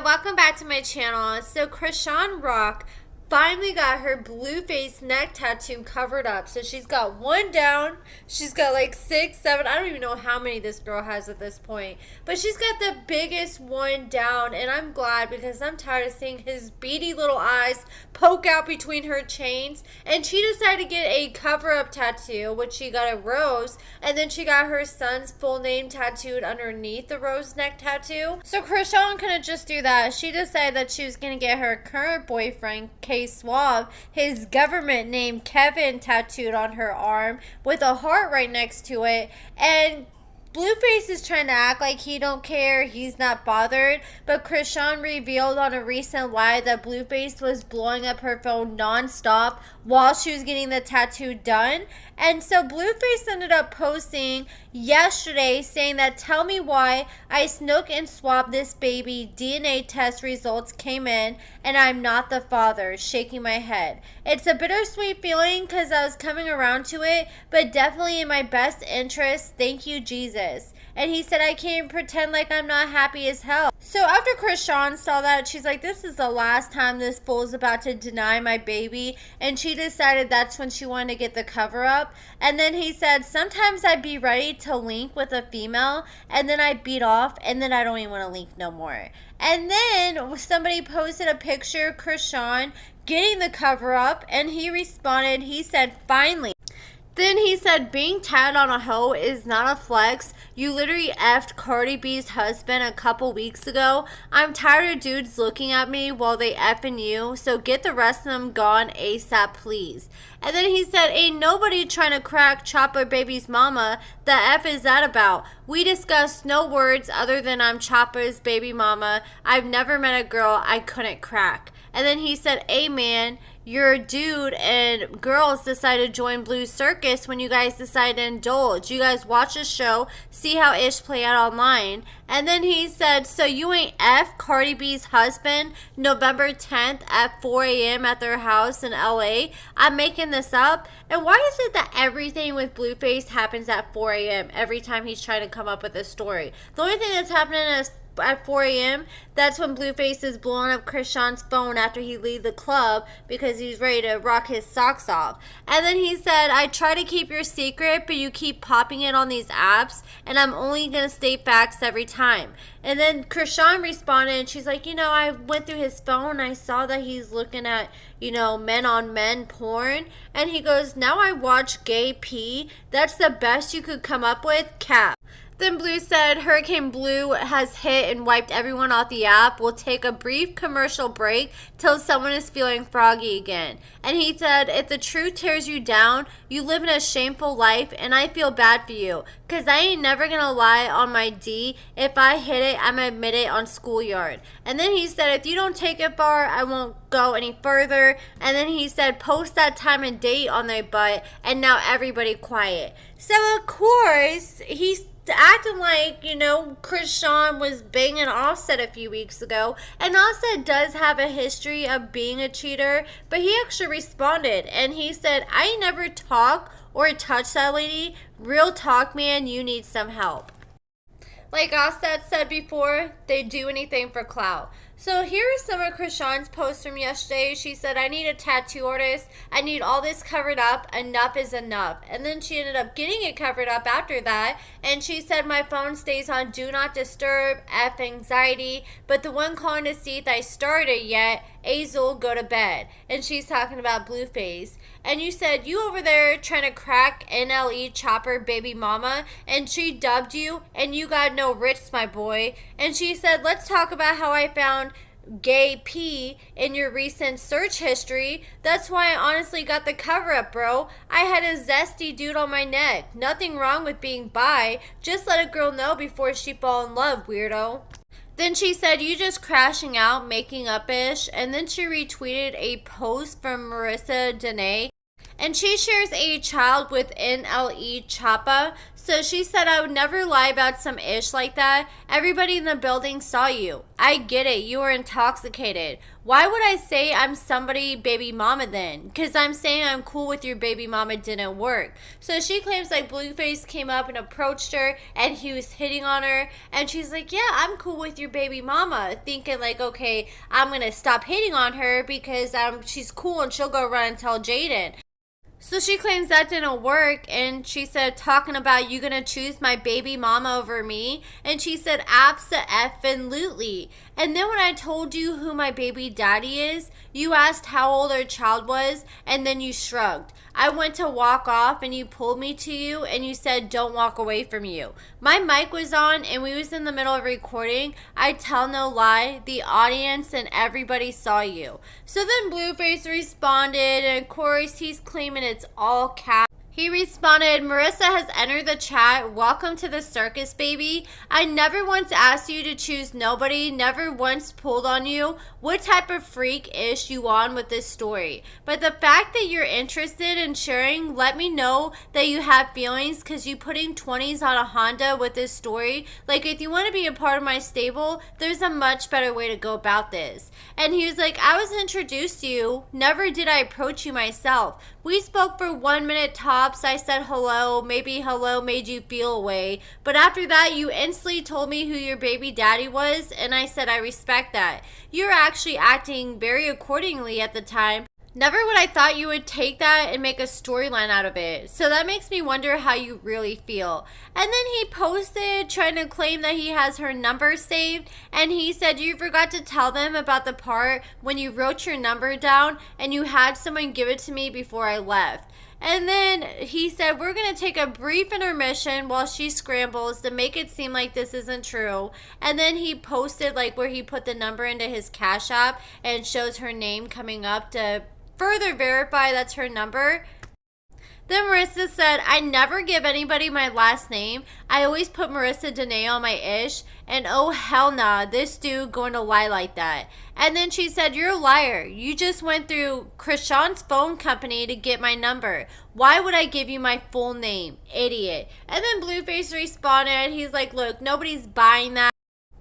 welcome back to my channel. So Chrisean Rock finally got her Blueface neck tattoo covered up. So she's got one down. She's got like 6, 7. I don't even know how many this girl has at this point. But she's got the biggest one down. And I'm glad because I'm tired of seeing his beady little eyes poke out between her chains. And she decided to get a cover-up tattoo, which she got a rose. And then she got her son's full name tattooed underneath the rose neck tattoo. So Chrisean couldn't just do that. She decided that she was going to get her current boyfriend, Suave, his government name Kevin tattooed on her arm with a heart right next to it. And Blueface is trying to act like he don't care, he's not bothered, but Chrisean revealed on a recent live that Blueface was blowing up her phone non-stop while she was getting the tattoo done. And so Blueface ended up posting yesterday saying that, "Tell me why I snook and swapped this baby. DNA test results came in and I'm not the father," shaking my head. "It's a bittersweet feeling because I was coming around to it, but definitely in my best interest. Thank you, Jesus." And he said, "I can't pretend like I'm not happy as hell." So after Chrisean saw that, she's like, "This is the last time this fool's about to deny my baby." And she decided that's when she wanted to get the cover up. And then he said, "Sometimes I'd be ready to link with a female and then I beat off and then I don't even want to link no more." And then somebody posted a picture of Chrisean getting the cover up and he responded, he said, "Finally." Then he said, "Being tatted on a hoe is not a flex. You literally effed Cardi B's husband a couple weeks ago. I'm tired of dudes looking at me while they effing you, so get the rest of them gone ASAP, please." And then he said, "Ain't nobody trying to crack Chopper Baby's mama. The F is that about? We discussed no words other than I'm Chopper's baby mama. I've never met a girl I couldn't crack." And then he said, "Amen. Your dude and girls decide to join Blue Circus when you guys decide to indulge. You guys watch the show, see how ish play out online." And then he said, "So you ain't F Cardi B's husband November 10th at 4 a.m. at their house in LA? I'm making this up." And why is it that everything with Blueface happens at 4 a.m. every time he's trying to come up with a story? The only thing that's happening is at 4 a.m., that's when Blueface is blowing up Chrisean's phone after he leaves the club because he's ready to rock his socks off. And then he said, "I try to keep your secret, but you keep popping it on these apps, and I'm only going to state facts every time." And then Chrisean responded, and she's like, "I went through his phone, I saw that he's looking at, men on men porn." And he goes, "Now I watch gay pee. That's the best you could come up with? Cap." Then Blue said, "Hurricane Blue has hit and wiped everyone off the app. We'll take a brief commercial break till someone is feeling froggy again." And he said, "If the truth tears you down, you live in a shameful life, and I feel bad for you. Because I ain't never going to lie on my D. If I hit it, I'm going to admit it on Schoolyard." And then he said, "If you don't take it far, I won't go any further." And then he said, "Post that time and date on their butt." And now everybody quiet. So of course, he's acting like, Chrisean was banging Offset a few weeks ago. And Offset does have a history of being a cheater. But he actually responded. And he said, "I ain't never talk or touch that lady. Real talk, man, you need some help." Like Offset said before, they do anything for clout. So here are some of Chrisean's posts from yesterday. She said, "I need a tattoo artist. I need all this covered up. Enough is enough." And then she ended up getting it covered up after that. And she said, "My phone stays on do not disturb, F anxiety. But the one calling to see if I started yet, Azul, go to bed." And she's talking about Blueface. And you said, "You over there trying to crack NLE Chopper baby mama." And she dubbed you, "And you got no writs, my boy." And she said, "Let's talk about how I found gay P in your recent search history. That's why I honestly got the cover up, bro. I had a zesty dude on my neck. Nothing wrong with being bi. Just let a girl know before she fall in love, weirdo." Then she said, "You just crashing out, making up-ish." And then she retweeted a post from Marissa Dene. And she shares a child with NLE Choppa. So she said, "I would never lie about some ish like that. Everybody in the building saw you. I get it. You were intoxicated. Why would I say I'm somebody baby mama then? Because I'm saying I'm cool with your baby mama didn't work. So she claims like Blueface came up and approached her and he was hitting on her. And she's like, yeah, I'm cool with your baby mama. Thinking like, okay, I'm going to stop hitting on her because she's cool and she'll go run and tell Jaden. So she claims that didn't work, and she said, talking about you gonna choose my baby mama over me, and she said, abso-effing-lutely. And then when I told you who my baby daddy is, you asked how old our child was, and then you shrugged. I went to walk off, and you pulled me to you, and you said, don't walk away from you. My mic was on, and we was in the middle of recording. I tell no lie, the audience and everybody saw you. So then Blueface responded, and of course he's claiming it's all cap. He responded, Marissa has entered the chat. Welcome to the circus, baby. I never once asked you to choose nobody, never once pulled on you. What type of freak ish you on with this story? But the fact that you're interested in sharing, let me know that you have feelings because you putting 20s on a Honda with this story. Like, if you want to be a part of my stable, there's a much better way to go about this. And he was like, I was introduced to you. Never did I approach you myself. We spoke for 1 minute tops. I said hello. Maybe hello made you feel away. But after that, you instantly told me who your baby daddy was, and I said I respect that. You're actually acting very accordingly at the time. Never would I thought you would take that and make a storyline out of it. So that makes me wonder how you really feel. And then he posted trying to claim that he has her number saved. And he said you forgot to tell them about the part when you wrote your number down and you had someone give it to me before I left. And then he said, we're going to take a brief intermission while she scrambles to make it seem like this isn't true. And then he posted like where he put the number into his Cash App and shows her name coming up to further verify that's her number. Then Marissa said, I never give anybody my last name. I always put Marissa Danae on my ish. And oh hell nah, this dude going to lie like that. And then she said, you're a liar. You just went through Chrisean's phone company to get my number. Why would I give you my full name? Idiot. And then Blueface responded. He's like, look, nobody's buying that.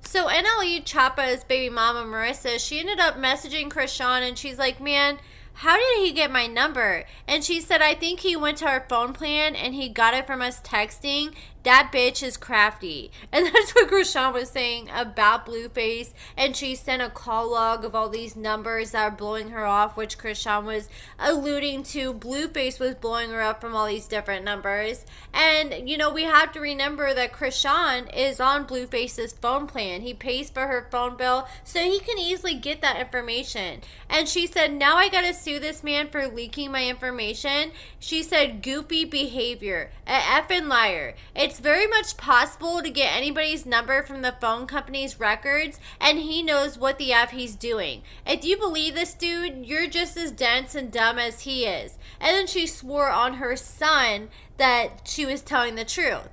So NLE Choppa's baby mama, Marissa, she ended up messaging Chrisean and she's like, man, how did he get my number? And she said, I think he went to our phone plan and he got it from us texting. That bitch is crafty. And that's what Chrisean was saying about Blueface. And she sent a call log of all these numbers that are blowing her off, which Chrisean was alluding to. Blueface was blowing her up from all these different numbers. And, you know, we have to remember that Chrisean is on Blueface's phone plan. He pays for her phone bill, so he can easily get that information. And she said, now I gotta sue this man for leaking my information. She said, goofy behavior. A effing liar. It's very much possible to get anybody's number from the phone company's records, and he knows what the F he's doing. If you believe this dude, you're just as dense and dumb as he is. And then she swore on her son that she was telling the truth.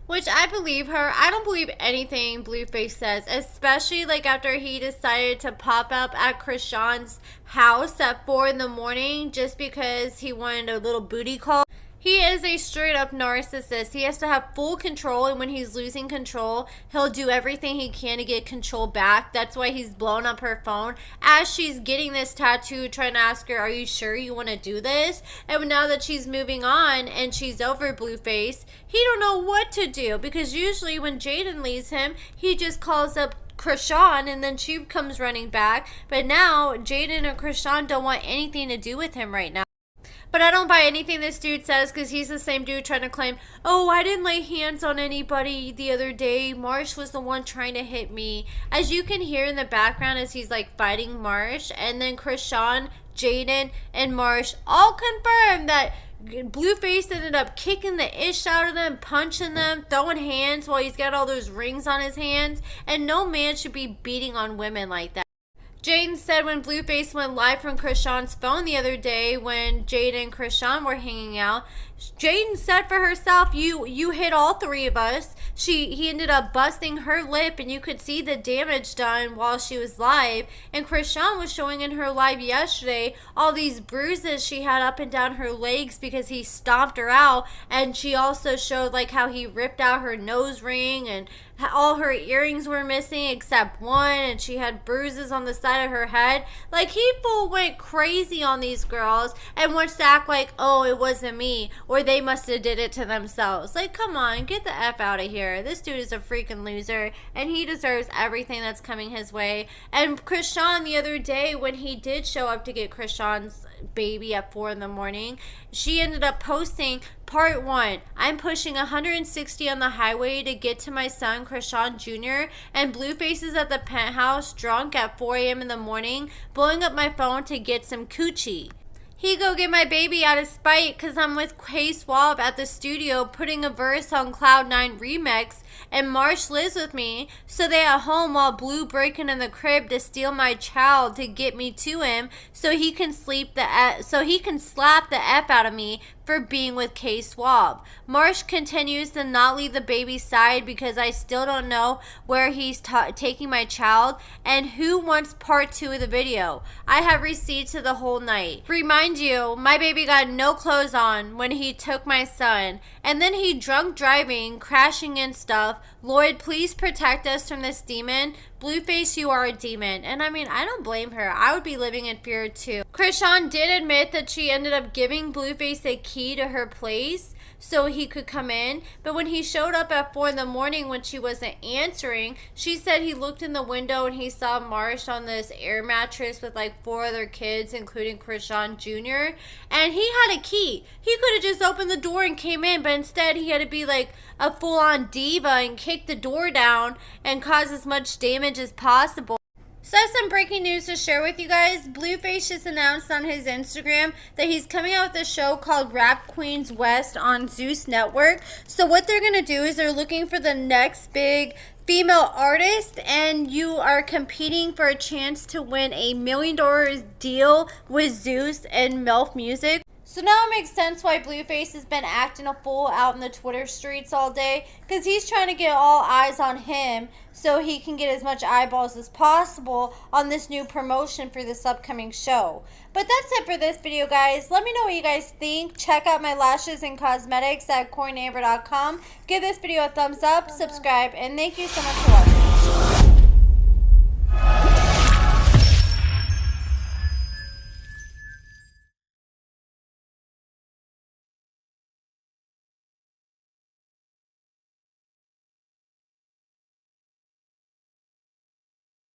Which I believe her. I don't believe anything Blueface says, especially like after he decided to pop up at Chrisean's house at 4 in the morning just because he wanted a little booty call. He is a straight up narcissist. He has to have full control, and when he's losing control, he'll do everything he can to get control back. That's why he's blown up her phone as she's getting this tattoo, trying to ask her, are you sure you want to do this? And now that she's moving on and she's over Blueface, he don't know what to do, because usually when Jaden leaves him, he just calls up Chrisean and then she comes running back. But now Jaden and Chrisean don't want anything to do with him right now. But I don't buy anything this dude says, because he's the same dude trying to claim, oh, I didn't lay hands on anybody the other day. Marsh was the one trying to hit me. As you can hear in the background as he's like fighting Marsh, and then Chrisean, Jaden, and Marsh all confirm that Blueface ended up kicking the ish out of them, punching them, throwing hands while he's got all those rings on his hands. And no man should be beating on women like that. Jaden said when Blueface went live from Chrisean's phone the other day when Jaden and Chrisean were hanging out, Jaden said for herself, you hit all three of us. He ended up busting her lip, and you could see the damage done while she was live. And Chrisean was showing in her live yesterday all these bruises she had up and down her legs because he stomped her out. And she also showed like how he ripped out her nose ring, and all her earrings were missing except one, and she had bruises on the side inside of her head. Like, he full went crazy on these girls and wants to act like, oh, it wasn't me, or they must have did it to themselves. Like, come on, get the F out of here. This dude is a freaking loser, and he deserves everything that's coming his way. And Chrisean, the other day, when he did show up to get Chrisean's baby at 4 in the morning, she ended up posting part 1. I'm pushing 160 on the highway to get to my son Chrisean Jr. and Blueface is at the penthouse drunk at 4 a.m. in the morning, blowing up my phone to get some coochie. He go get my baby out of spite because I'm with CASHAPP at the studio putting a verse on Cloud9 Remix, and Marsh lives with me, so they at home while Blue breaking in the crib to steal my child to get me to him so he can slap the F out of me for being with CASHAPP. Marsh continues to not leave the baby's side because I still don't know where he's taking my child, and who wants part 2 of the video. I have receipts of the whole night. Remind you, my baby got no clothes on when he took my son, and then he drunk driving, crashing and stuff. Lord, please protect us from this demon. Blueface, you are a demon. And I mean, I don't blame her. I would be living in fear too. Chrisean did admit that she ended up giving Blueface a key to her place so he could come in. But when he showed up at 4 in the morning when she wasn't answering, she said he looked in the window and he saw Marsh on this air mattress with like 4 other kids, including Chrisean Jr. And he had a key. He could have just opened the door and came in, but instead he had to be like a full-on diva and kick the door down and cause as much damage as possible. So I have some breaking news to share with you guys. Blueface just announced on his Instagram that he's coming out with a show called Rap Queens West on Zeus Network. So what they're going to do is they're looking for the next big female artist, and you are competing for a chance to win $1 million deal with Zeus and MILF Music. So now it makes sense why Blueface has been acting a fool out in the Twitter streets all day, because he's trying to get all eyes on him so he can get as much eyeballs as possible on this new promotion for this upcoming show. But that's it for this video, guys. Let me know what you guys think. Check out my lashes and cosmetics at AccordingtoAmber.com. Give this video a thumbs up, subscribe, and thank you so much for watching.